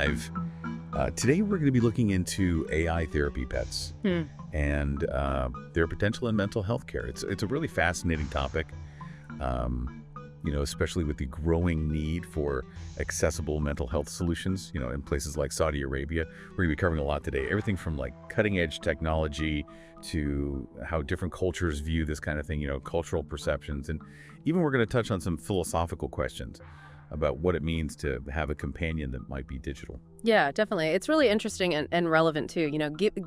dive. Today we're going to be looking into AI therapy pets and their potential in mental health care. It's a really fascinating topic, especially with the growing need for accessible mental health solutions, in places like Saudi Arabia. We're going to be covering a lot today. Everything from like cutting edge technology to how different cultures view this kind of thing, cultural perceptions. And even we're going to touch on some philosophical questions about what it means to have a companion that might be digital. Yeah, definitely. It's really interesting and relevant too.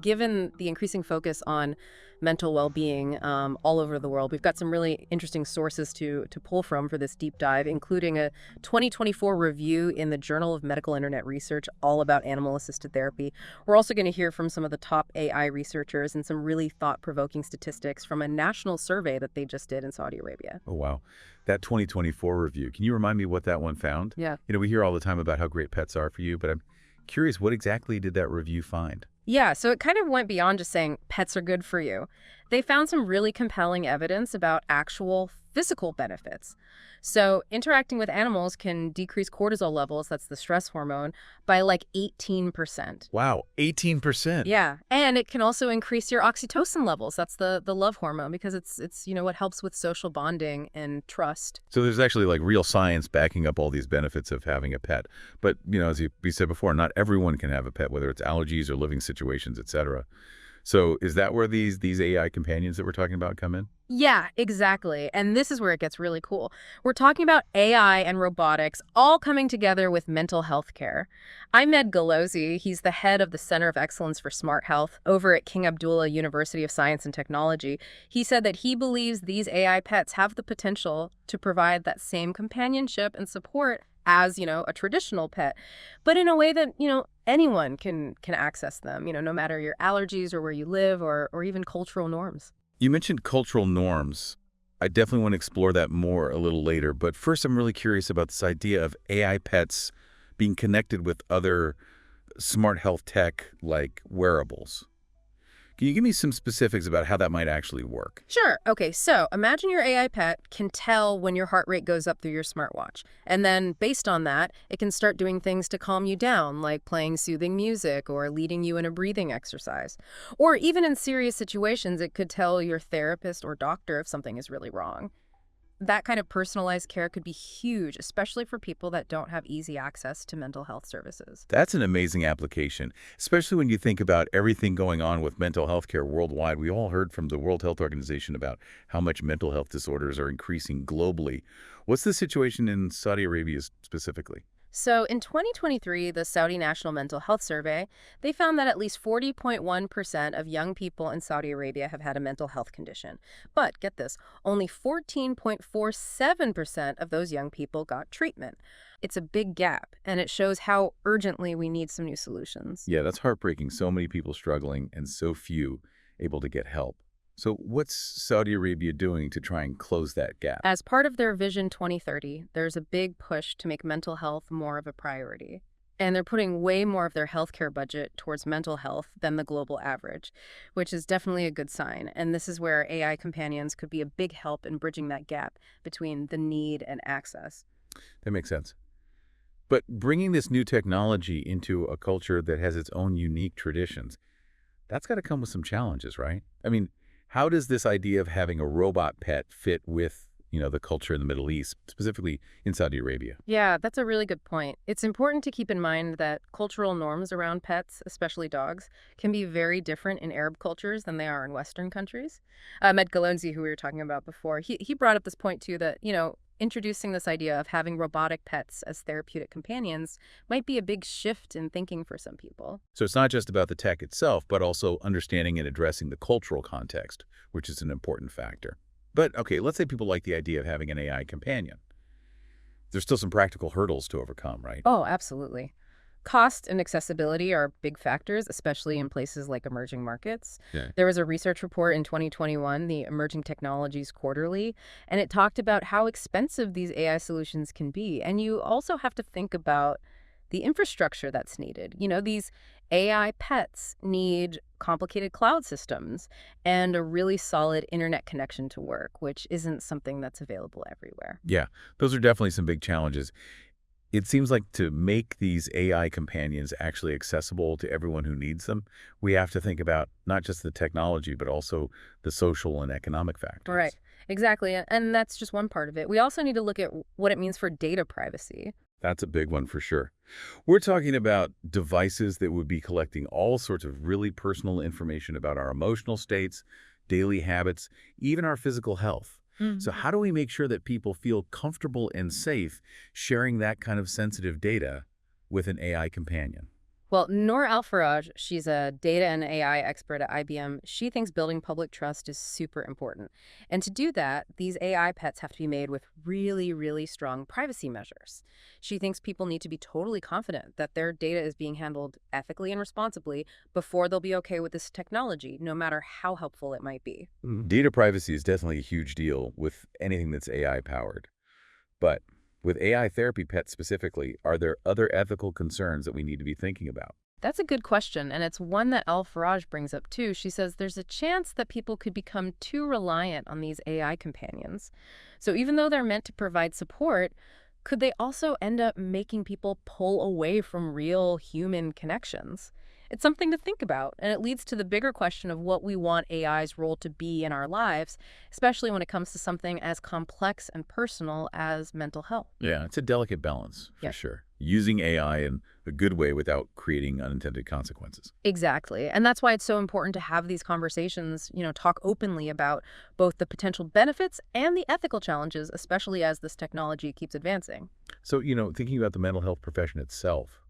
Given the increasing focus on mental well-being all over the world, we've got some really interesting sources to pull from for this deep dive, including a 2024 review in the Journal of Medical Internet Research all about animal-assisted therapy. We're also going to hear from some of the top AI researchers and some really thought-provoking statistics from a national survey that they just did in Saudi Arabia. Oh, wow. That 2024 review, can you remind me what that one found? Yeah. We hear all the time about how great pets are for you, but I'm curious, what exactly did that review find? Yeah, so it kind of went beyond just saying pets are good for you. They found some really compelling evidence about actual physical benefits. So interacting with animals can decrease cortisol levels, that's the stress hormone, by like 18%. Wow, 18%. Yeah, and it can also increase your oxytocin levels. That's the love hormone because it's what helps with social bonding and trust. So there's actually like real science backing up all these benefits of having a pet. But, as we said before, not everyone can have a pet, whether it's allergies or living situations, et cetera. So is that where these AI companions that we're talking about come in? Yeah, exactly. And this is where it gets really cool. We're talking about AI and robotics all coming together with mental health care. Ahmed Galozzi, he's the head of the Center of Excellence for Smart Health over at King Abdullah University of Science and Technology. He said that he believes these AI pets have the potential to provide that same companionship and support as, a traditional pet, but in a way that, anyone can access them, no matter your allergies or where you live or even cultural norms. You mentioned cultural norms. I definitely want to explore that more a little later, but first I'm really curious about this idea of AI pets being connected with other smart health tech like wearables. Can you give me some specifics about how that might actually work? Sure. Okay, so imagine your AI pet can tell when your heart rate goes up through your smartwatch. And then based on that, it can start doing things to calm you down, like playing soothing music or leading you in a breathing exercise. Or even in serious situations, it could tell your therapist or doctor if something is really wrong. That kind of personalized care could be huge, especially for people that don't have easy access to mental health services. That's an amazing application, especially when you think about everything going on with mental health care worldwide. We all heard from the World Health Organization about how much mental health disorders are increasing globally. What's the situation in Saudi Arabia specifically? So in 2023, the Saudi National Mental Health Survey, they found that at least 40.1% of young people in Saudi Arabia have had a mental health condition. But get this, only 14.47% of those young people got treatment. It's a big gap, and it shows how urgently we need some new solutions. Yeah, that's heartbreaking. So many people struggling and so few able to get help. So what's Saudi Arabia doing to try and close that gap? As part of their Vision 2030, there's a big push to make mental health more of a priority. And they're putting way more of their healthcare budget towards mental health than the global average, which is definitely a good sign. And this is where AI companions could be a big help in bridging that gap between the need and access. That makes sense. But bringing this new technology into a culture that has its own unique traditions, that's got to come with some challenges, right? I mean, how does this idea of having a robot pet fit with, the culture in the Middle East, specifically in Saudi Arabia? Yeah, that's a really good point. It's important to keep in mind that cultural norms around pets, especially dogs, can be very different in Arab cultures than they are in Western countries. Ahmed Galonzi, who we were talking about before, he brought up this point too that, introducing this idea of having robotic pets as therapeutic companions might be a big shift in thinking for some people. So it's not just about the tech itself, but also understanding and addressing the cultural context, which is an important factor. But, okay, let's say people like the idea of having an AI companion. There's still some practical hurdles to overcome, right? Oh, absolutely. Cost and accessibility are big factors, especially in places like emerging markets. Yeah. There was a research report in 2021, the Emerging Technologies Quarterly, and it talked about how expensive these AI solutions can be. And you also have to think about the infrastructure that's needed. These AI pets need complicated cloud systems and a really solid internet connection to work, which isn't something that's available everywhere. Yeah, those are definitely some big challenges. It seems like to make these AI companions actually accessible to everyone who needs them, we have to think about not just the technology, but also the social and economic Right. factors. Exactly. And that's just one part of it. We also need to look at what it means for data privacy. That's a big one for sure. We're talking about devices that would be collecting all sorts of really personal information about our emotional states, daily habits, even our physical health. So Mhm. how do we make sure that people feel comfortable and safe sharing that kind of sensitive data with an AI companion? Well, Noor Alfaraj, she's a data and AI expert at IBM. She thinks building public trust is super important. And to do that, these AI pets have to be made with really, really strong privacy measures. She thinks people need to be totally confident that their data is being handled ethically and responsibly before they'll be okay with this technology, no matter how helpful it might be. Data privacy is definitely a huge deal with anything that's AI powered. But with AI therapy pets specifically, are there other ethical concerns that we need to be thinking about? That's a good question, and it's one that Al Faraj brings up too. She says there's a chance that people could become too reliant on these AI companions. So even though they're meant to provide support, could they also end up making people pull away from real human connections? It's something to think about, and it leads to the bigger question of what we want AI's role to be in our lives, especially when it comes to something as complex and personal as mental health. Yeah, it's a delicate balance for Yeah. sure. Using AI in a good way without creating unintended consequences. Exactly. And that's why it's so important to have these conversations, talk openly about both the potential benefits and the ethical challenges, especially as this technology keeps advancing. So, thinking about the mental health profession itself,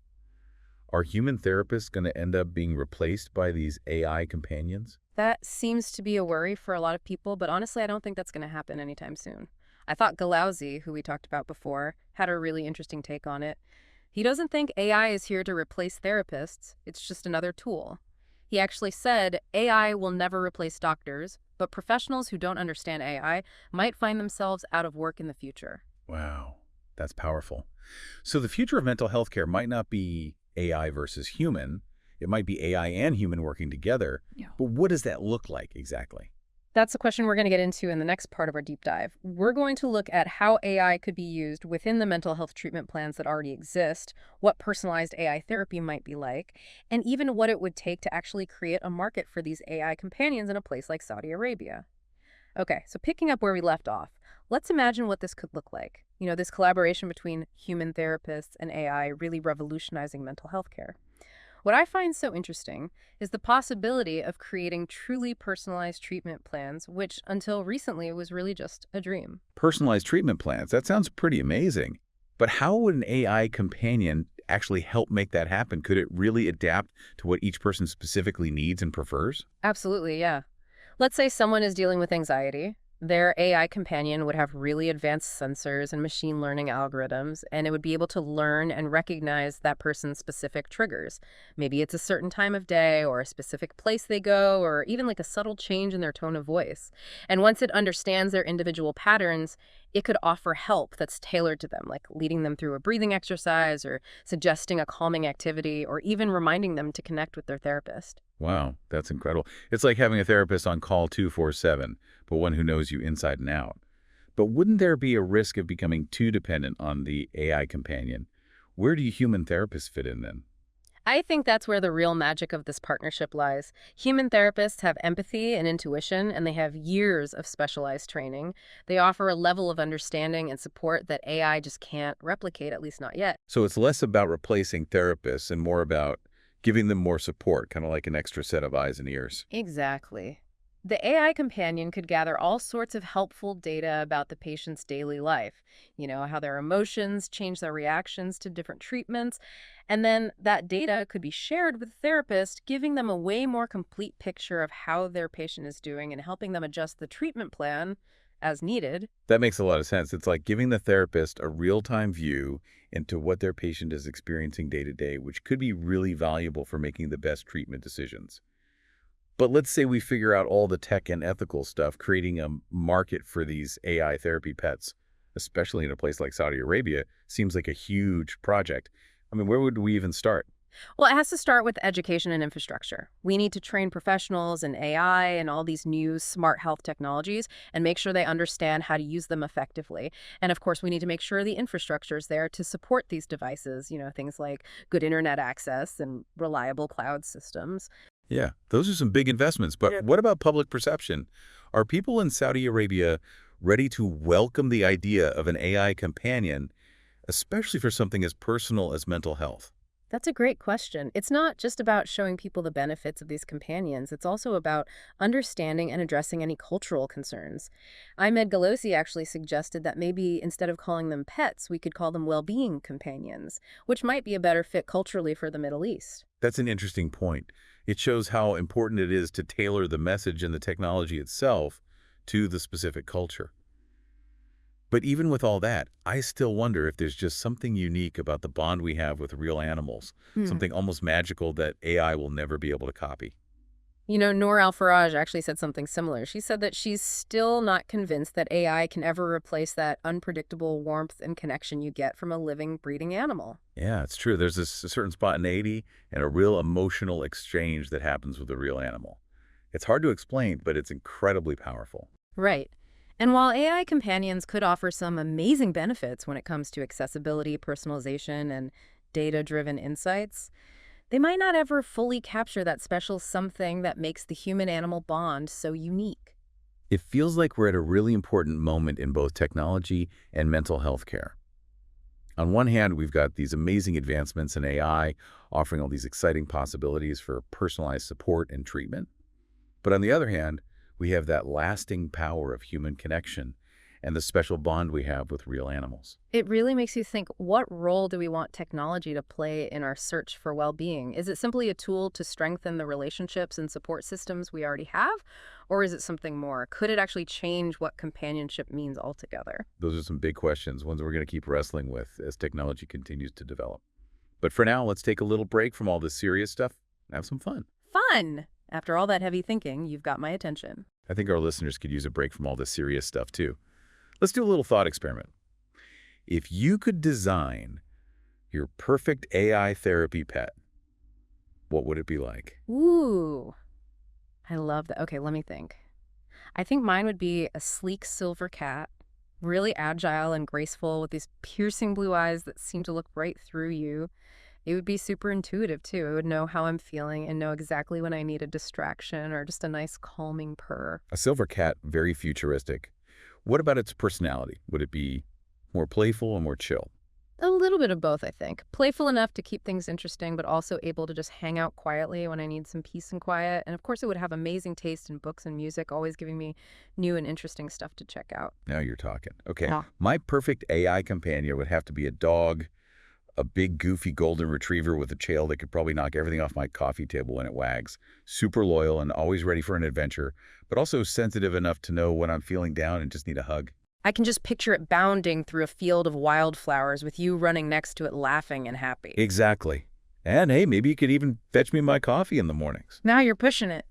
are human therapists going to end up being replaced by these AI companions? That seems to be a worry for a lot of people, but honestly, I don't think that's going to happen anytime soon. I thought Galauzi, who we talked about before, had a really interesting take on it. He doesn't think AI is here to replace therapists, it's just another tool. He actually said AI will never replace doctors, but professionals who don't understand AI might find themselves out of work in the future. Wow, that's powerful. So the future of mental health care might not be AI versus human. It might be AI and human working together. Yeah. But what does that look like exactly? That's the question we're going to get into in the next part of our deep dive. We're going to look at how AI could be used within the mental health treatment plans that already exist, what personalized AI therapy might be like, and even what it would take to actually create a market for these AI companions in a place like Saudi Arabia. Okay, so picking up where we left off, let's imagine what this could look like. This collaboration between human therapists and AI really revolutionizing mental health care. What I find so interesting is the possibility of creating truly personalized treatment plans, which until recently was really just a dream. Personalized treatment plans. That sounds pretty amazing. But how would an AI companion actually help make that happen? Could it really adapt to what each person specifically needs and prefers? Absolutely, yeah. Let's say someone is dealing with anxiety. Their AI companion would have really advanced sensors and machine learning algorithms, and it would be able to learn and recognize that person's specific triggers. Maybe it's a certain time of day or a specific place they go, or even like a subtle change in their tone of voice. And once it understands their individual patterns, it could offer help that's tailored to them, like leading them through a breathing exercise or suggesting a calming activity or even reminding them to connect with their therapist. Wow, that's incredible. It's like having a therapist on call 24/7, but one who knows you inside and out. But wouldn't there be a risk of becoming too dependent on the AI companion? Where do human therapists fit in then? I think that's where the real magic of this partnership lies. Human therapists have empathy and intuition, and they have years of specialized training. They offer a level of understanding and support that AI just can't replicate, at least not yet. So it's less about replacing therapists and more about giving them more support, kind of like an extra set of eyes and ears. Exactly. The AI companion could gather all sorts of helpful data about the patient's daily life, how their emotions change their reactions to different treatments. And then that data could be shared with the therapist, giving them a way more complete picture of how their patient is doing and helping them adjust the treatment plan as needed. That makes a lot of sense. It's like giving the therapist a real-time view into what their patient is experiencing day to day, which could be really valuable for making the best treatment decisions. But let's say we figure out all the tech and ethical stuff, creating a market for these AI therapy pets, especially in a place like Saudi Arabia, seems like a huge project. I mean, where would we even start? Well, it has to start with education and infrastructure. We need to train professionals in AI and all these new smart health technologies and make sure they understand how to use them effectively. And of course, we need to make sure the infrastructure is there to support these devices, things like good internet access and reliable cloud systems. Yeah, those are some big investments. But what about public perception? Are people in Saudi Arabia ready to welcome the idea of an AI companion, especially for something as personal as mental health? That's a great question. It's not just about showing people the benefits of these companions. It's also about understanding and addressing any cultural concerns. Ahmed Galosi actually suggested that maybe instead of calling them pets, we could call them well-being companions, which might be a better fit culturally for the Middle East. That's an interesting point. It shows how important it is to tailor the message and the technology itself to the specific culture. But even with all that, I still wonder if there's just something unique about the bond we have with real animals, Hmm. something almost magical that AI will never be able to copy. Noor Al-Faraj actually said something similar. She said that she's still not convinced that AI can ever replace that unpredictable warmth and connection you get from a living, breathing animal. Yeah, it's true. There's this certain spontaneity and a real emotional exchange that happens with a real animal. It's hard to explain, but it's incredibly powerful. Right. And while AI companions could offer some amazing benefits when it comes to accessibility, personalization, and data-driven insights, they might not ever fully capture that special something that makes the human-animal bond so unique. It feels like we're at a really important moment in both technology and mental health care. On one hand, we've got these amazing advancements in AI offering all these exciting possibilities for personalized support and treatment. But on the other hand, we have that lasting power of human connection and the special bond we have with real animals. It really makes you think, what role do we want technology to play in our search for well-being? Is it simply a tool to strengthen the relationships and support systems we already have? Or is it something more? Could it actually change what companionship means altogether? Those are some big questions, ones we're going to keep wrestling with as technology continues to develop. But for now, let's take a little break from all this serious stuff and have some fun. Fun! After all that heavy thinking, you've got my attention. I think our listeners could use a break from all this serious stuff too. Let's do a little thought experiment. If you could design your perfect AI therapy pet, what would it be like? Ooh, I love that. Okay, let me think. I think mine would be a sleek silver cat, really agile and graceful with these piercing blue eyes that seem to look right through you. It would be super intuitive too. It would know how I'm feeling and know exactly when I need a distraction or just a nice calming purr. A silver cat, very futuristic. What about its personality? Would it be more playful or more chill? A little bit of both, I think. Playful enough to keep things interesting, but also able to just hang out quietly when I need some peace and quiet. And of course, it would have amazing taste in books and music, always giving me new and interesting stuff to check out. Now you're talking. Okay, Yeah. my perfect AI companion would have to be a dog, a big goofy golden retriever with a tail that could probably knock everything off my coffee table when it wags. Super loyal and always ready for an adventure, but also sensitive enough to know when I'm feeling down and just need a hug. I can just picture it bounding through a field of wildflowers with you running next to it laughing and happy. Exactly. And hey, maybe you could even fetch me my coffee in the mornings. Now you're pushing it.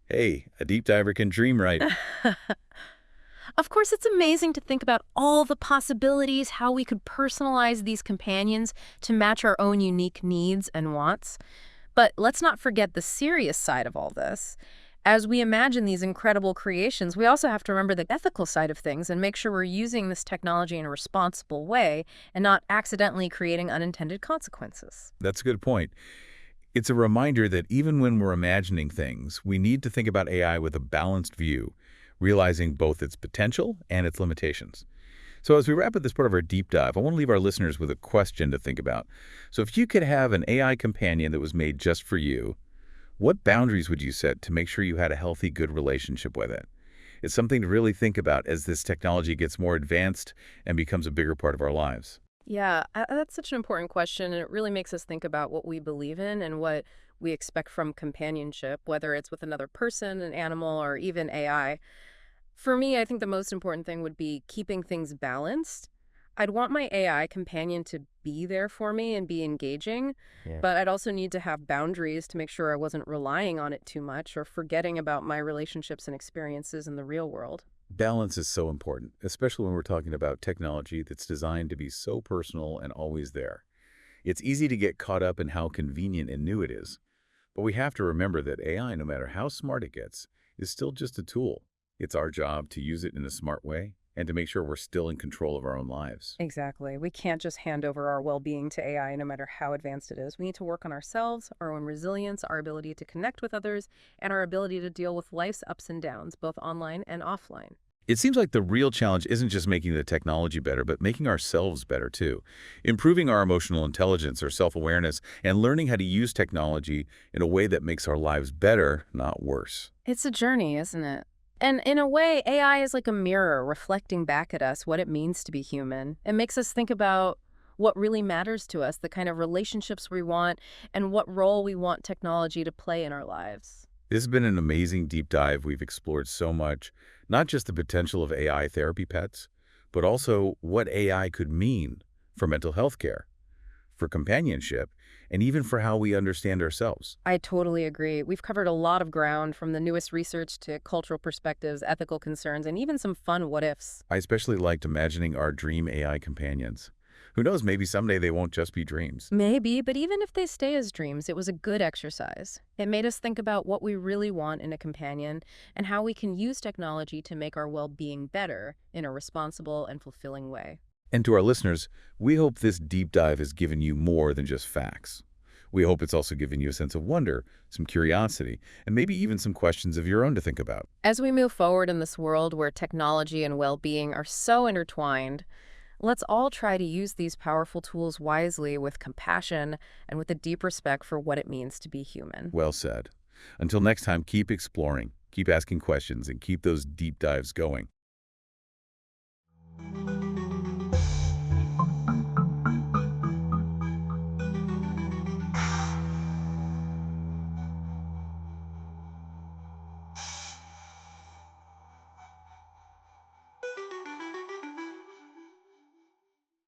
Hey, a deep diver can dream right. Of course, it's amazing to think about all the possibilities, how we could personalize these companions to match our own unique needs and wants. But let's not forget the serious side of all this. As we imagine these incredible creations, we also have to remember the ethical side of things and make sure we're using this technology in a responsible way and not accidentally creating unintended consequences. That's a good point. It's a reminder that even when we're imagining things, we need to think about AI with a balanced view, realizing both its potential and its limitations. So as we wrap up this part of our deep dive, I want to leave our listeners with a question to think about. So if you could have an AI companion that was made just for you, what boundaries would you set to make sure you had a healthy, good relationship with it? It's something to really think about as this technology gets more advanced and becomes a bigger part of our lives. Yeah, that's such an important question, and it really makes us think about what we believe in and what we expect from companionship, whether it's with another person, an animal, or even AI. For me, I think the most important thing would be keeping things balanced. I'd want my AI companion to be there for me and be engaging, Yeah. but I'd also need to have boundaries to make sure I wasn't relying on it too much or forgetting about my relationships and experiences in the real world. Balance is so important, especially when we're talking about technology that's designed to be so personal and always there. It's easy to get caught up in how convenient and new it is. But we have to remember that AI, no matter how smart it gets, is still just a tool. It's our job to use it in a smart way and to make sure we're still in control of our own lives. Exactly. We can't just hand over our well-being to AI no matter how advanced it is. We need to work on ourselves, our own resilience, our ability to connect with others, and our ability to deal with life's ups and downs, both online and offline. It seems like the real challenge isn't just making the technology better, but making ourselves better too. Improving our emotional intelligence or self-awareness and learning how to use technology in a way that makes our lives better, not worse. It's a journey, isn't it? And in a way, AI is like a mirror reflecting back at us what it means to be human. It makes us think about what really matters to us, the kind of relationships we want, and what role we want technology to play in our lives. This has been an amazing deep dive. We've explored so much, not just the potential of AI therapy pets, but also what AI could mean for mental health care, for companionship, and even for how we understand ourselves. I totally agree. We've covered a lot of ground from the newest research to cultural perspectives, ethical concerns, and even some fun what ifs. I especially liked imagining our dream AI companions. Who knows, maybe someday they won't just be dreams. Maybe, but even if they stay as dreams, it was a good exercise. It made us think about what we really want in a companion and how we can use technology to make our well-being better in a responsible and fulfilling way. And to our listeners, we hope this deep dive has given you more than just facts. We hope it's also given you a sense of wonder, some curiosity, and maybe even some questions of your own to think about. As we move forward in this world where technology and well-being are so intertwined, let's all try to use these powerful tools wisely with compassion and with a deep respect for what it means to be human. Well said. Until next time, keep exploring, keep asking questions, and keep those deep dives going.